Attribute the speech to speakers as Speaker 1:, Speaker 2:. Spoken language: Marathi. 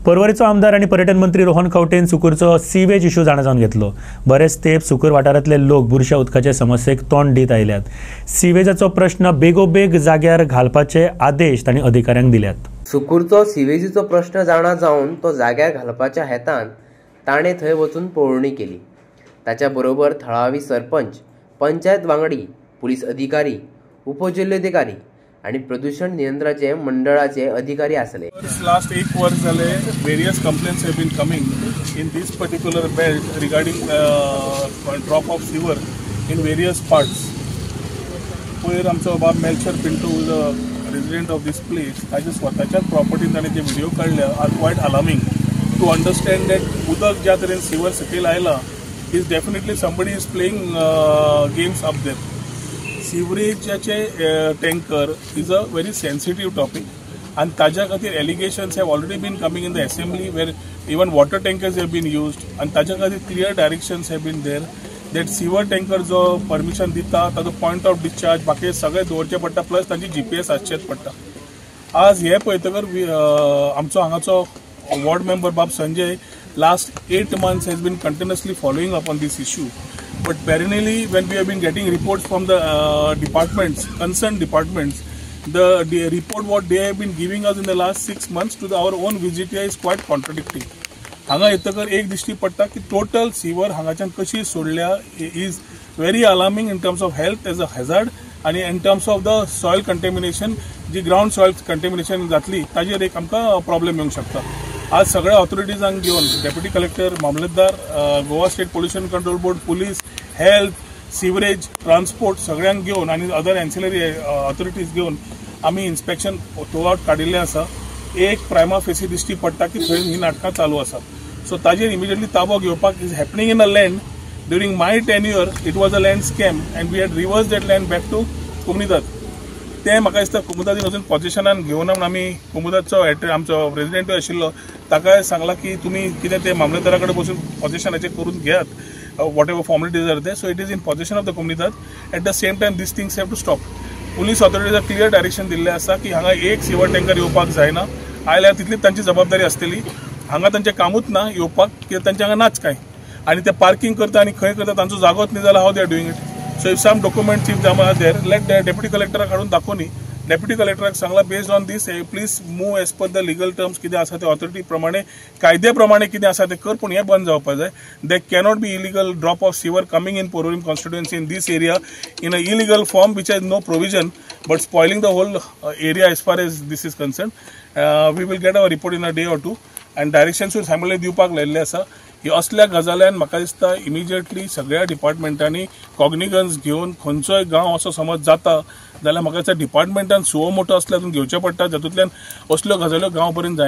Speaker 1: परवरीचो आमदार आणि पर्यटन मंत्री रोहन खंवटेन सुकूरचो सीवेज इश्यू जाणून घेतलो। बरेच तेंप सुकूर वाठारांतले लोक बुरशा उदकाचे समस्येक तोंड दीत आयल्यात। सीवेजाचो प्रश्न बेगोबेग जाग्यार घालपाचे आदेश तांणी अधिकाऱ्यांक दिल्यात।
Speaker 2: सुकूरचो सीवेजीचो प्रश्न जाणा जावन तो जाग्यार घालपाच्या हेतान ताणें थंय वचून पळोवणी केली। ताच्या बरोबर थळावी सरपंच, पंचायत वांगडी, पुलीस अधिकारी, उपजिल्लोधिकारी आणि प्रदूषण नियंत्रणाचे मंडळाचे अधिकारी आसले।
Speaker 3: लास्ट एक वर्ष जाले various complaints have been coming in this particular belt regarding drop of sewer in various parts. पयर आमचो बाब Melchior Pinto the resident of this place ताजे स्वताच्याच प्रॉपर्टीन ताणें जे व्हिडिओ काडले are quite alarming to understand that उदक ज्या तरेन सीवर सकयल आयला is definitely somebody is playing games up there. सीवरेजाचे tanker is a very sensitive topic आणि ताज्या खातीर allegations have already bin coming in the assembly where even water tankers have been used आणि ताज्या खातीर clear directions have been there that sewer tanker जो परमिशन दिता ताजो पॉयंट ऑफ डिस्चार्ज बाकी सगळे दवरचे पडटा प्लस तांची GPS आसचेच पडटा। आज हे पळयतकर आमचो हांगाचो वॉर्ड मेंबर बाब Sanjay last 8 months has been continuously following up on this issue, but perennially when we have been getting reports from the departments, concerned departments, the report what they have been giving us in the last 6 months to our own visit here is quite contradictory. हांगा येतकर एक दिश्टी पडटा की टोटल सीवर हांगाच्यान कशी सोडल्या is very alarming in terms of health as a hazard आणि in terms of the soil contamination जी ग्राउंड सॉइल कंटेमिनेशन जातली ताजेर एक आमकां प्रॉब्लेम येवंक शकता। आज सगळ्या ऑथॉरिटीजांक घेवन डेप्युटी कलेक्टर, मामलेदार, Goa state pollution control board, police, health, sewerage, transport सगळ्यांक घेवन आनी अदर एन्सिलरी ऑथॉरिटीज घेवन आमी इन्स्पेक्शन थ्रू आउट काडिल्लें आसा। एक प्रायमा फेसी दिश्टी पडटा की थंय ही नाटकां चालू आसा। सो ताजेर इमिडिएटली ताबो घेवपाक is happening in a land during my tenure it was a land scam and we had reverse that land back to कुमुदाद। ते म्हाका दिसता कुमुदादीन अजून पॉजिशनान घेवन आमी कुमुदादचो आमचो प्रेसिडेंटूय आशिल्लो ताकाय सांगला की तुमी कितें ते मामलेदारा कडेन बसून पॉजिशनाचे करून घेयात वॉट एवर फॉर्मेलिटीज आर ते। So it is in position of the कुमुदाद। At the same time these things have to stop. Police ऑथॉरिटीजाक क्लियर डायरेक्शन दिल्लें आसा की हांगा एक सीवर टँकर येवपाक जायना, आयल्यार तितलीच तांची जबाबदारी आसतली। हांगा तांचें कामूच ना येवपाक कित्याक तांचे हांगा नाच काय आनी ते पार्किंग करता आनी खंय करता तांचो जागोच न्ही जाल्यार how they are doing it. So if some documents if them are there, let the deputy collector काढून दाखोवनी। डेप्युटी कलेक्टराक सांगला based on this please move as per the legal terms कितें आसा ते ऑथॉरिटी प्रमाणे कायदे प्रमाणे कितें आसा ते कर, पूण हें बंद जावपाक जाय। They cannot be illegal drop of sewer coming in Porvorim constituency in this area in a illegal form which has no provision but spoiling the whole area as far as this is concern. We will get our report in a day or two and डायरेक्शन्सूय सायमल्ली दिवपाक लायिल्ले आसा। ही असल्या गजाल्यान म्हाका दिसता इमिजिएटली सगळ्या डिपार्टमेंटांनी कॉग्निगन्स घेवन खंयचोय गांव असो समज जाता जाल्यार म्हाका दिसता डिपार्टमेंटान सुओ मोटो असल्यातून घेवचें पडटा जातूंतल्यान असल्यो गजाल्यो गांव पर्यंत जायना।